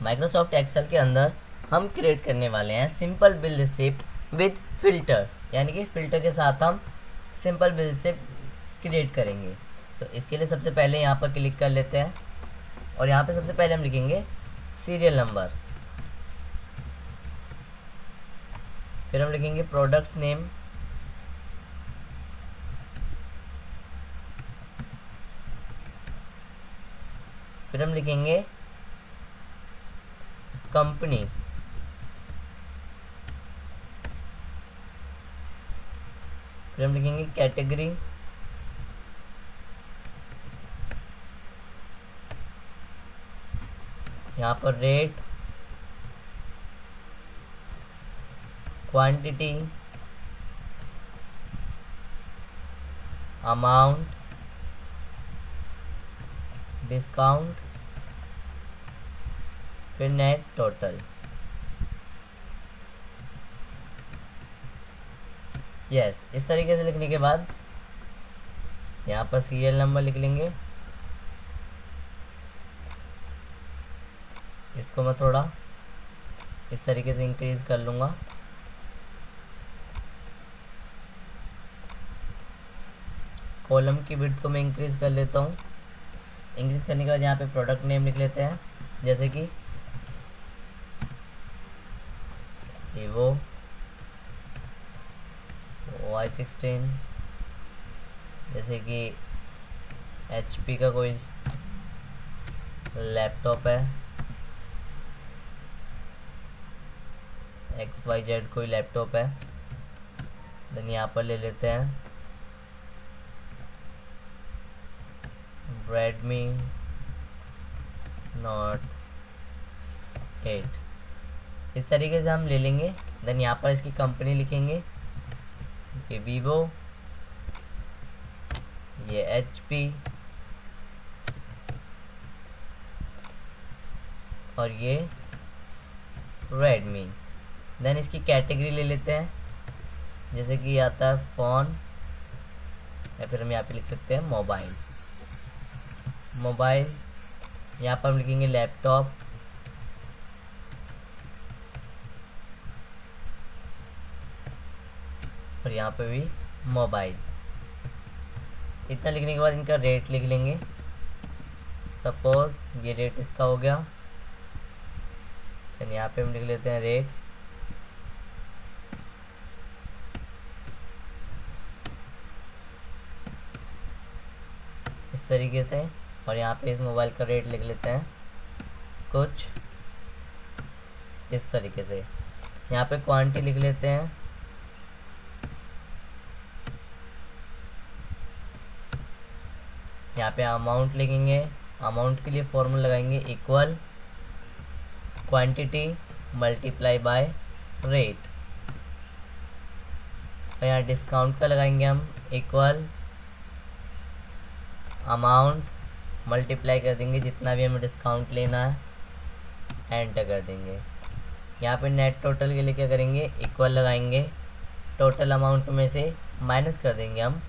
Microsoft Excel के अंदर हम क्रिएट करने वाले हैं simple bill receipt with filter, यानी कि फिल्टर के साथ हम सिंपल बिल रिसिप्ट क्रिएट करेंगे। तो इसके लिए सबसे पहले यहाँ पर क्लिक कर लेते हैं और यहाँ पे सबसे पहले हम लिखेंगे सीरियल नंबर, फिर हम लिखेंगे प्रोडक्ट्स नेम, फिर हम लिखेंगे कंपनी, फिर हम लिखेंगे कैटेगरी, यहाँ पर रेट, क्वांटिटी, अमाउंट, डिस्काउंट, फिर नेट टोटल। यस, इस तरीके से लिखने के बाद यहाँ पर सीरियल नंबर लिख लेंगे। इसको मैं थोड़ा इस तरीके से इंक्रीज कर लूँगा। कॉलम की विड्थ को मैं इंक्रीज कर लेता हूँ। इंक्रीज करने के बाद यहाँ पे प्रोडक्ट नेम लिख लेते हैं, जैसे कि वीवो Y16, जैसे कि HP का कोई लैपटॉप है, XYZ कोई लैपटॉप है। देन यहाँ पर ले लेते हैं रेडमी नोट 8, इस तरीके से हम ले लेंगे। देन यहाँ पर इसकी कंपनी लिखेंगे, ये वीवो, ये HP और ये रेडमी। देन इसकी कैटेगरी ले लेते हैं, जैसे कि आता है फ़ोन, या फिर हम यहाँ पे लिख सकते हैं मोबाइल। मोबाइल, यहाँ पर हम लिखेंगे लैपटॉप, और यहाँ पे भी मोबाइल। इतना लिखने के बाद इनका रेट लिख लेंगे। सपोज ये रेट इसका हो गया, फिर यहाँ पे हम लिख लेते हैं रेट, इस तरीके से। और यहाँ पे इस मोबाइल का रेट लिख लेते हैं कुछ इस तरीके से। यहाँ पे क्वांटिटी लिख लेते हैं, यहाँ पे अमाउंट लिखेंगे। अमाउंट के लिए फॉर्मूला लगाएंगे equal quantity multiply by rate. और यहाँ डिस्काउंट का लगाएंगे हम इक्वल अमाउंट मल्टीप्लाई कर देंगे जितना भी हमें डिस्काउंट लेना है, एंटर कर देंगे। यहाँ पे नेट टोटल के लिए क्या करेंगे, इक्वल लगाएंगे, टोटल अमाउंट में से माइनस कर देंगे हम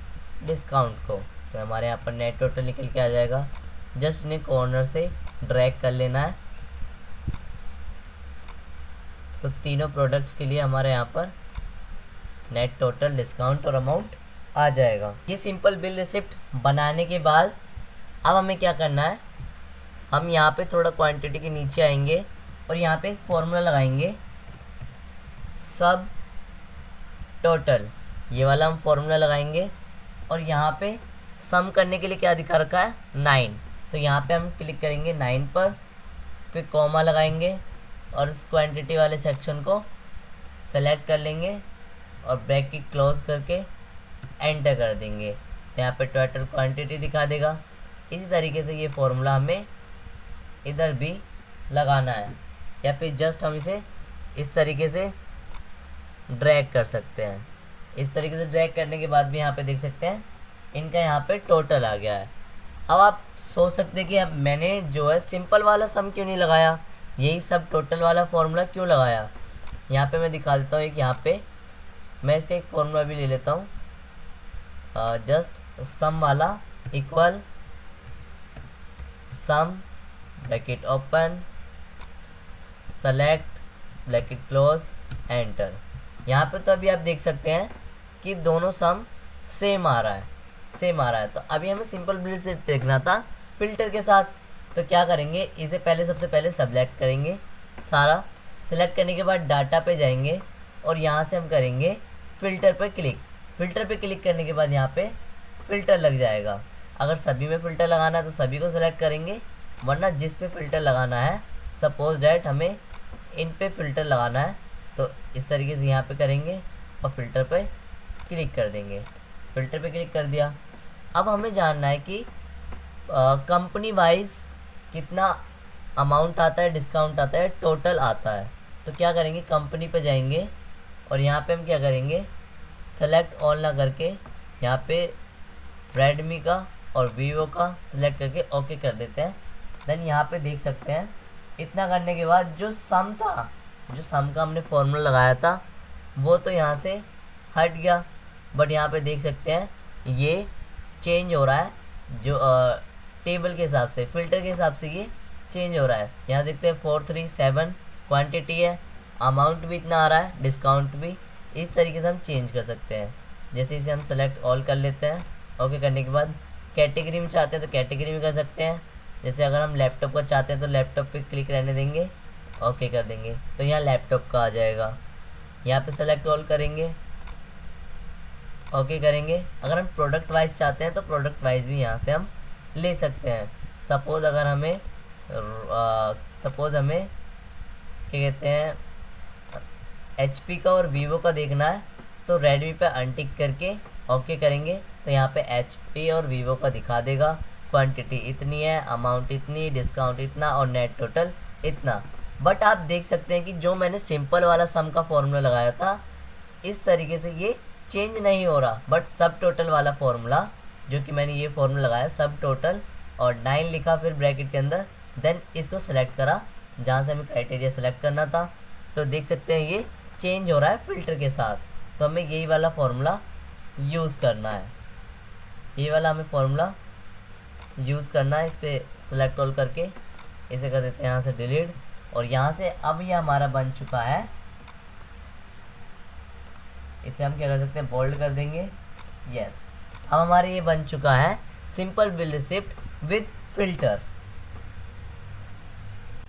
डिस्काउंट को, तो हमारे यहाँ पर नेट टोटल निकल के आ जाएगा। जस्ट इन्हें कॉर्नर से ड्रैग कर लेना है, तो तीनों प्रोडक्ट्स के लिए हमारे यहाँ पर नेट टोटल, डिस्काउंट और अमाउंट आ जाएगा। ये सिंपल बिल रिसिप्ट बनाने के बाद अब हमें क्या करना है, हम यहाँ पे थोड़ा क्वांटिटी के नीचे आएंगे और यहाँ पे फॉर्मूला लगाएंगे सब टोटल, ये वाला हम फॉर्मूला लगाएंगे। और यहाँ पे सम करने के लिए क्या दिखा रखा है 9, तो यहाँ पे हम क्लिक करेंगे 9 पर, फिर कॉमा लगाएंगे और इस क्वांटिटी वाले सेक्शन को सेलेक्ट कर लेंगे और ब्रैकेट क्लोज करके एंटर कर देंगे। यहाँ पे टोटल क्वांटिटी दिखा देगा। इसी तरीके से ये फॉर्मूला हमें इधर भी लगाना है, या फिर जस्ट हम इसे इस तरीके से ड्रैग कर सकते हैं। इस तरीके से ड्रैग करने के बाद भी यहाँ पे देख सकते हैं इनका यहाँ पे टोटल आ गया है। अब आप सोच सकते हैं कि अब मैंने जो है सिंपल वाला सम क्यों नहीं लगाया, यही सब टोटल वाला फॉर्मूला क्यों लगाया। यहाँ पे मैं दिखा देता हूँ, एक यहाँ पे मैं इसका एक फॉर्मूला भी ले लेता हूँ, जस्ट सम वाला इक्वल सम bracket open select bracket close enter. यहाँ पे तो अभी आप देख सकते हैं कि दोनों सम सेम आ रहा है। तो अभी हमें सिंपल बिल रिसिप्ट देखना था फिल्टर के साथ। तो क्या करेंगे, इसे सबसे पहले सेलेक्ट करेंगे सारा। सेलेक्ट करने के बाद डाटा पे जाएंगे और यहाँ से हम करेंगे फ़िल्टर पे क्लिक। फ़िल्टर पे क्लिक करने के बाद यहाँ पे फ़िल्टर लग जाएगा। अगर सभी में फ़िल्टर लगाना है तो सभी को सेलेक्ट करेंगे, वरना जिस पे फ़िल्टर लगाना है, सपोज डैट हमें इन पे फ़िल्टर लगाना है, तो इस तरीके से यहाँ पे करेंगे और फ़िल्टर पे क्लिक कर देंगे। फ़िल्टर पे क्लिक कर दिया। अब हमें जानना है कि कंपनी वाइज कितना अमाउंट आता है, डिस्काउंट आता है, टोटल आता है। तो क्या करेंगे, कंपनी पे जाएंगे और यहाँ पे हम क्या करेंगे, सेलेक्ट ऑल ना करके यहाँ पे रेडमी का और वीवो का सिलेक्ट करके ओके कर देते हैं। देन यहाँ पे देख सकते हैं, इतना करने के बाद जो सम था, जो सम का हमने फॉर्मूला लगाया था वो तो यहाँ से हट गया, बट यहाँ पे देख सकते हैं ये चेंज हो रहा है। जो टेबल के हिसाब से, फिल्टर के हिसाब से ये चेंज हो रहा है। यहाँ देखते हैं 437 क्वांटिटी है, अमाउंट भी इतना आ रहा है, डिस्काउंट भी। इस तरीके से हम चेंज कर सकते हैं। जैसे इसे हम सेलेक्ट ऑल कर लेते हैं, ओके करने के बाद कैटेगरी में चाहते हैं तो कैटेगरी में कर सकते हैं। जैसे अगर हम लैपटॉप का चाहते हैं तो लैपटॉप पे क्लिक रहने देंगे, ओके कर देंगे तो यहाँ लैपटॉप का आ जाएगा। यहाँ पे सेलेक्ट ऑल करेंगे, ओके करेंगे। अगर हम प्रोडक्ट वाइज चाहते हैं तो प्रोडक्ट वाइज भी यहाँ से हम ले सकते हैं। सपोज़ अगर हमें क्या कहते हैं, HP का और वीवो का देखना है तो रेडमी पे अनटिक करके ओके करेंगे तो यहाँ पे HP और वीवो का दिखा देगा। क्वांटिटी इतनी है, अमाउंट इतनी, डिस्काउंट इतना और नेट टोटल इतना। बट आप देख सकते हैं कि जो मैंने सिंपल वाला सम का फॉर्मूला लगाया था, इस तरीके से ये चेंज नहीं हो रहा। बट सब टोटल वाला फॉर्मूला, जो कि मैंने ये फॉर्मूला लगाया सब टोटल और 9 लिखा फिर ब्रैकेट के अंदर, देन इसको सेलेक्ट करा जहाँ से हमें क्राइटेरिया सेलेक्ट करना था, तो देख सकते हैं ये चेंज हो रहा है फिल्टर के साथ। तो हमें यही वाला फॉर्मूला यूज़ करना है, ये वाला हमें फॉर्मूला यूज़ करना है। इस पर सेलेक्ट ऑल करके इसे कर देते हैं यहाँ से डिलीट, और यहाँ से अब ये हमारा बन चुका है। इसे हम क्या कर सकते हैं, बोल्ड कर देंगे, यस। अब हमारे ये बन चुका है simple bill receipt with filter.